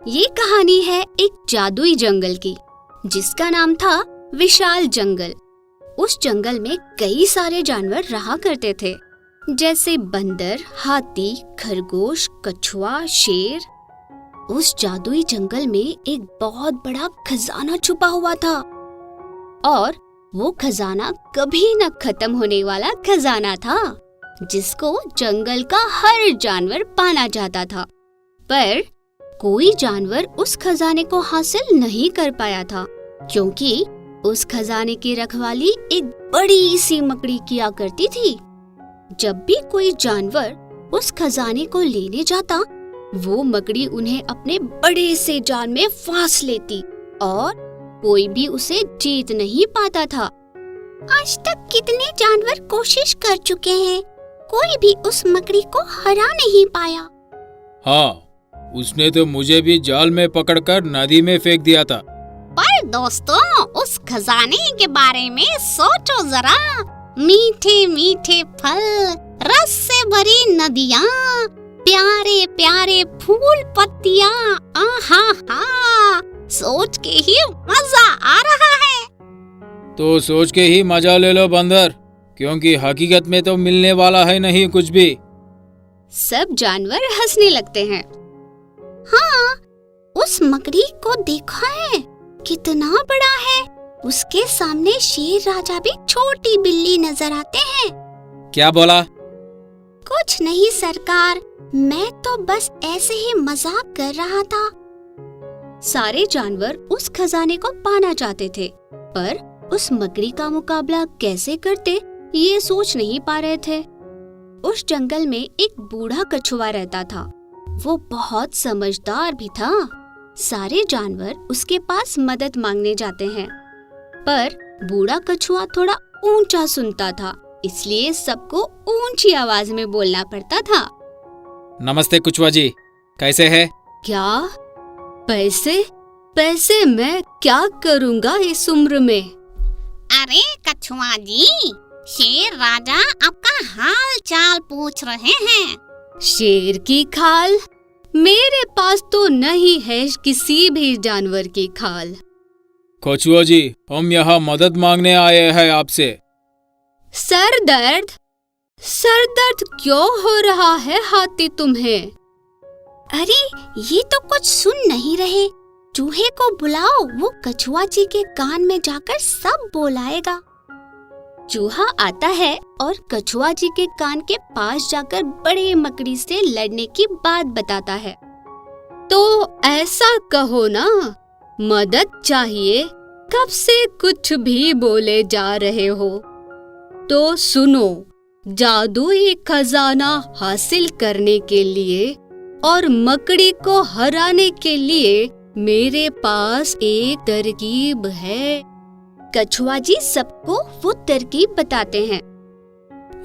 ये कहानी है एक जादुई जंगल की, जिसका नाम था विशाल जंगल। उस जंगल में कई सारे जानवर रहा करते थे, जैसे बंदर, हाथी, खरगोश, कछुआ, शेर। उस जादुई जंगल में एक बहुत बड़ा खजाना छुपा हुआ था और वो खजाना कभी न खत्म होने वाला खजाना था, जिसको जंगल का हर जानवर पाना चाहता था। पर कोई जानवर उस खजाने को हासिल नहीं कर पाया था, क्योंकि उस खजाने की रखवाली एक बड़ी सी मकड़ी किया करती थी। जब भी कोई जानवर उस खजाने को लेने जाता, वो मकड़ी उन्हें अपने बड़े से जाल में फांस लेती और कोई भी उसे जीत नहीं पाता था। आज तक कितने जानवर कोशिश कर चुके हैं, कोई भी उस मकड़ी को हरा नहीं पाया। हाँ, उसने तो मुझे भी जाल में पकड़कर नदी में फेंक दिया था। पर दोस्तों, उस खजाने के बारे में सोचो जरा। मीठे मीठे फल, रस से भरी नदियाँ, प्यारे प्यारे फूल पत्तियाँ, आहा हा, सोच के ही मजा आ रहा है। तो सोच के ही मजा ले लो बंदर, क्योंकि हकीकत में तो मिलने वाला है नहीं कुछ भी। सब जानवर हंसने लगते हैं। हाँ, उस मकड़ी को देखा है, कितना बड़ा है। उसके सामने शेर राजा भी छोटी बिल्ली नजर आते हैं। क्या बोला? कुछ नहीं सरकार, मैं तो बस ऐसे ही मजाक कर रहा था। सारे जानवर उस खजाने को पाना चाहते थे, पर उस मकड़ी का मुकाबला कैसे करते ये सोच नहीं पा रहे थे। उस जंगल में एक बूढ़ा कछुआ रहता था। वो बहुत समझदार भी था। सारे जानवर उसके पास मदद मांगने जाते हैं, पर बूढ़ा कछुआ थोड़ा ऊंचा सुनता था, इसलिए सबको ऊंची आवाज में बोलना पड़ता था। नमस्ते कछुआ जी, कैसे है? क्या? पैसे मैं क्या करूँगा इस उम्र में? अरे कछुआ जी, शेर राजा आपका हाल चाल पूछ रहे हैं। शेर की खाल? मेरे पास तो नहीं है किसी भी जानवर की खाल। कछुआ जी, हम यहाँ मदद मांगने आए हैं आपसे। सर दर्द क्यों हो रहा है हाथी तुम्हें? अरे ये तो कुछ सुन नहीं रहे। चूहे को बुलाओ, वो कछुआ जी के कान में जाकर सब बोलाएगा। चूहा आता है और कछुआ जी के कान के पास जाकर बड़े मकड़ी से लड़ने की बात बताता है। तो ऐसा कहो ना, मदद चाहिए, कब से कुछ भी बोले जा रहे हो। तो सुनो, जादुई खजाना हासिल करने के लिए और मकड़ी को हराने के लिए मेरे पास एक तरकीब है। कछुआ जी सबको वो तरकीब बताते हैं।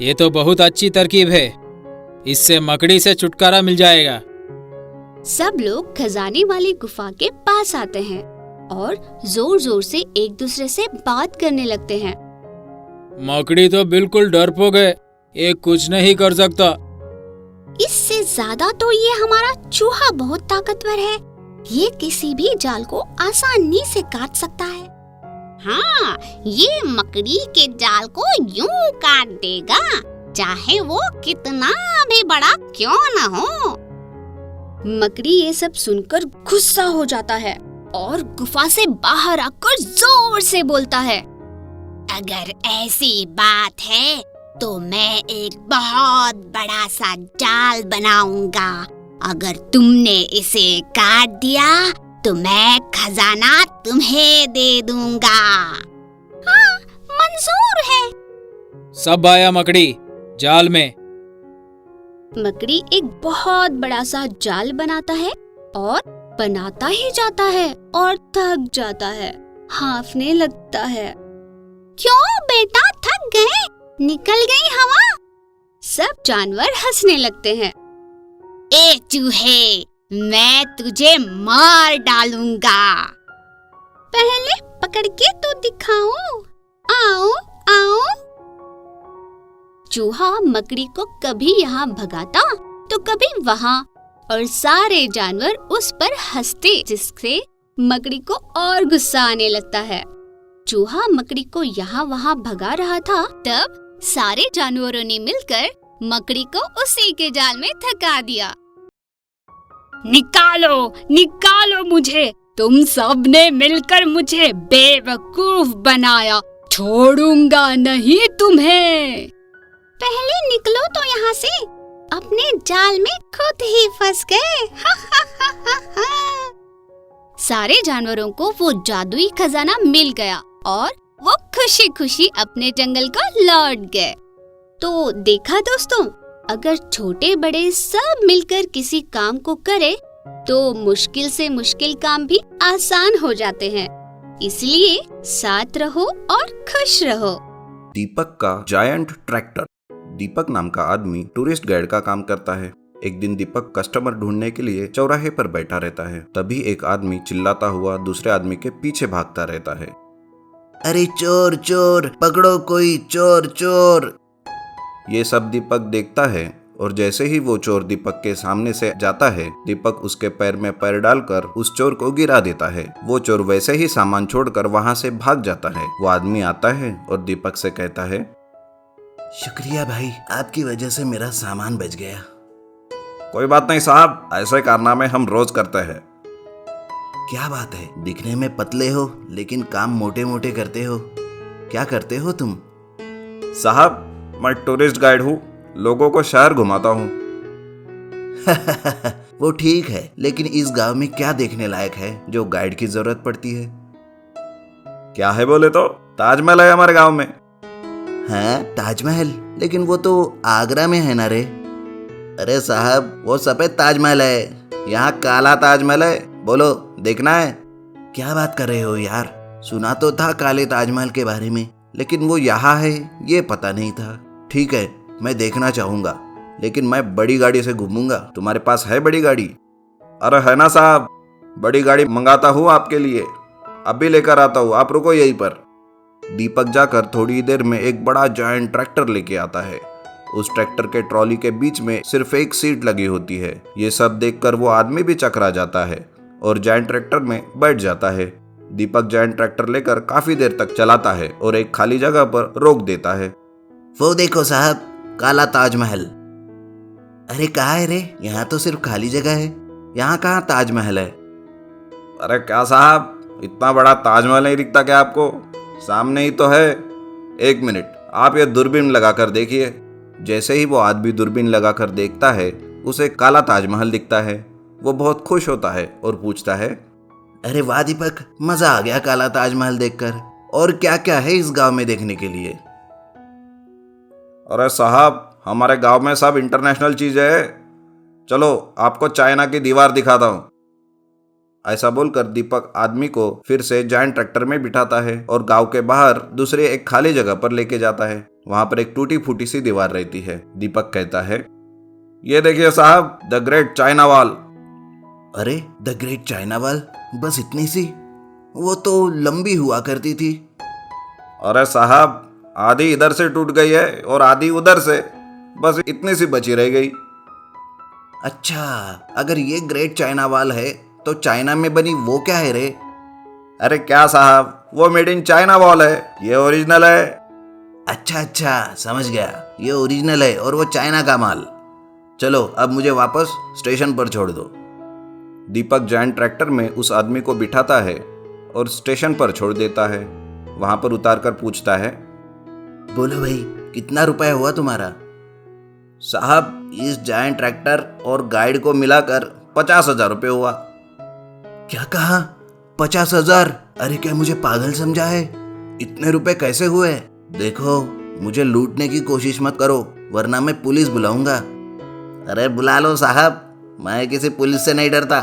ये तो बहुत अच्छी तरकीब है, इससे मकड़ी से छुटकारा मिल जाएगा। सब लोग खजाने वाली गुफा के पास आते हैं और जोर जोर से एक दूसरे से बात करने लगते हैं। मकड़ी तो बिल्कुल डरपोक है, ये कुछ नहीं कर सकता। इससे ज्यादा तो ये हमारा चूहा बहुत ताकतवर है। ये किसी भी जाल को आसानी से काट सकता है। हाँ, ये मकड़ी के जाल को यूं काट देगा, चाहे वो कितना भी बड़ा क्यों न हो। मकड़ी ये सब सुनकर गुस्सा हो जाता है और गुफा से बाहर आकर जोर से बोलता है। अगर ऐसी बात है तो मैं एक बहुत बड़ा सा जाल बनाऊंगा। अगर तुमने इसे काट दिया तो मैं खजाना तुम्हें दे दूंगा। हाँ, मंजूर है। सब आया मकड़ी जाल में। मकड़ी एक बहुत बड़ा सा जाल बनाता है और बनाता ही जाता है और थक जाता है, हांफने लगता है। क्यों बेटा, थक गए? निकल गई हवा? सब जानवर हंसने लगते हैं। ए चूहे, मैं तुझे मार डालूंगा। पहले पकड़ के तो दिखाओ। आओ आओ। चूहा मकड़ी को कभी यहाँ भगाता तो कभी वहाँ, और सारे जानवर उस पर हंसते, जिससे मकड़ी को और गुस्सा आने लगता है। चूहा मकड़ी को यहाँ वहाँ भगा रहा था, तब सारे जानवरों ने मिलकर मकड़ी को उसी के जाल में थका दिया। निकालो, निकालो मुझे, तुम सब ने मिलकर मुझे बेवकूफ बनाया, छोड़ूंगा नहीं तुम्हें। पहले निकलो तो यहाँ से, अपने जाल में खुद ही फंस गए। सारे जानवरों को वो जादुई खजाना मिल गया और वो खुशी खुशी अपने जंगल को लौट गए। तो देखा दोस्तों, अगर छोटे बड़े सब मिलकर किसी काम को करें तो मुश्किल से मुश्किल काम भी आसान हो जाते हैं। इसलिए साथ रहो और खुश रहो। दीपक का जायंट ट्रैक्टर। दीपक नाम का आदमी टूरिस्ट गाइड का काम करता है। एक दिन दीपक कस्टमर ढूंढने के लिए चौराहे पर बैठा रहता है। तभी एक आदमी चिल्लाता हुआ दूसरे आदमी के पीछे भागता रहता है। अरे चोर चोर, पकड़ो कोई चोर चोर। ये सब दीपक देखता है और जैसे ही वो चोर दीपक के सामने से जाता है, दीपक उसके पैर में पैर डालकर उस चोर को गिरा देता है। वो चोर वैसे ही सामान छोड़कर वहां से भाग जाता है। वो आदमी आता है और दीपक से कहता है, शुक्रिया भाई, आपकी वजह से मेरा सामान बच गया। कोई बात नहीं साहब, ऐसे कारनामे हम रोज करते हैं। क्या बात है, दिखने में पतले हो लेकिन काम मोटे मोटे करते हो। क्या करते हो तुम? साहब, मैं टूरिस्ट गाइड हूँ, लोगों को शहर घुमाता हूँ। वो ठीक है, लेकिन इस गांव में क्या देखने लायक है जो गाइड की जरूरत पड़ती है? क्या है बोले तो ताजमहल है हमारे गांव में। हाँ, ताजमहल, लेकिन वो तो आगरा में है ना रे। अरे साहब, वो सफेद ताजमहल है, यहाँ काला ताजमहल है। बोलो, देखना है? क्या बात कर रहे हो यार, सुना तो था काले ताजमहल के बारे में, लेकिन वो यहाँ है ये पता नहीं था। ठीक है, मैं देखना चाहूंगा, लेकिन मैं बड़ी गाड़ी से घूमूंगा। तुम्हारे पास है बड़ी गाड़ी? अरे है ना साहब, बड़ी गाड़ी मंगाता हूँ आपके लिए, अभी लेकर आता हूँ, आप रुको यहीं पर। दीपक जाकर थोड़ी देर में एक बड़ा जायंट ट्रैक्टर लेके आता है। उस ट्रैक्टर के ट्रॉली के बीच में सिर्फ एक सीट लगी होती है। ये सब देखकर वो आदमी भी चकरा जाता है और जायंट ट्रैक्टर में बैठ जाता है। दीपक जायंट ट्रैक्टर लेकर काफी देर तक चलाता है और एक खाली जगह पर रोक देता है। वो देखो साहब, काला ताजमहल। अरे कहाँ है रे? यहाँ तो सिर्फ खाली जगह है, यहाँ कहाँ ताजमहल है? अरे क्या साहब, इतना बड़ा ताजमहल नहीं दिखता क्या आपको? सामने ही तो है। एक मिनट, आप ये दूरबीन लगाकर देखिए। जैसे ही वो आदमी दूरबीन लगाकर देखता है, उसे काला ताजमहल दिखता है। वो बहुत खुश होता है और पूछता है, अरे वाह दीपक, मजा आ गया काला ताजमहल देखकर। और क्या क्या है इस गांव में देखने के लिए? अरे साहब, हमारे गांव में सब इंटरनेशनल चीजें है, चलो आपको चाइना की दीवार दिखाता हूँ। ऐसा बोलकर दीपक आदमी को फिर से जायंट ट्रैक्टर में बिठाता है और गांव के बाहर दूसरे एक खाली जगह पर लेके जाता है। वहां पर एक टूटी फूटी सी दीवार रहती है। दीपक कहता है, ये देखिए साहब, द ग्रेट चाइना वॉल। अरे द ग्रेट चाइना वॉल, बस इतनी सी? वो तो लंबी हुआ करती थी। अरे साहब, आधी इधर से टूट गई है और आधी उधर से, बस इतनी सी बची रह गई। अच्छा, अगर ये ग्रेट चाइना वॉल है तो चाइना में बनी वो क्या है रे? अरे क्या साहब, वो मेड इन चाइना वॉल है, ये ओरिजिनल है। अच्छा, समझ गया, ये ओरिजिनल है और वो चाइना का माल। चलो अब मुझे वापस स्टेशन पर छोड़ दो। दीपक जायंट ट्रैक्टर में उस आदमी को बिठाता है और स्टेशन पर छोड़ देता है। वहां पर उतारकर पूछता है, बोलो भाई, कितना रुपया हुआ तुम्हारा? साहब, इस जायंट ट्रैक्टर और गाइड को मिलाकर 50,000 रुपये हुआ। क्या कहा? 50,000? अरे क्या मुझे पागल समझा है? इतने रुपए कैसे हुए? देखो, मुझे लूटने की कोशिश मत करो, वरना मैं पुलिस बुलाऊंगा। अरे बुला लो साहब, मैं किसी पुलिस से नहीं डरता।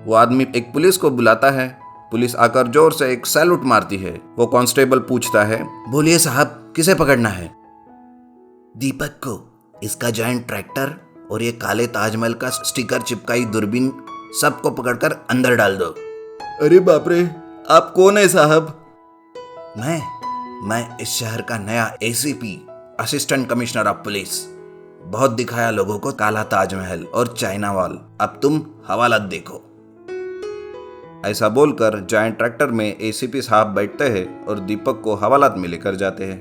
वो आदमी एक पुलिस को बुलाता है। पुलिस आकर जोर से एक सैल्यूट मारती है। वो कांस्टेबल पूछता है, बोलिए साहब, किसे पकड़ना है? दीपक को, इसका जायंट ट्रैक्टर और ये काले ताजमहल का स्टिकर चिपकाई दूरबीन सबको पकड़कर अंदर डाल दो। अरे बाप रे, आप कौन है साहब? मैं इस शहर का नया ACP, assistant commissioner of police. बहुत दिखाया लोगों को काला ताजमहल और चाइना वॉल, अब तुम हवालात देखो। ऐसा बोलकर जायंट ट्रैक्टर में एसीपी साहब बैठते हैं और दीपक को हवालात में लेकर जाते हैं।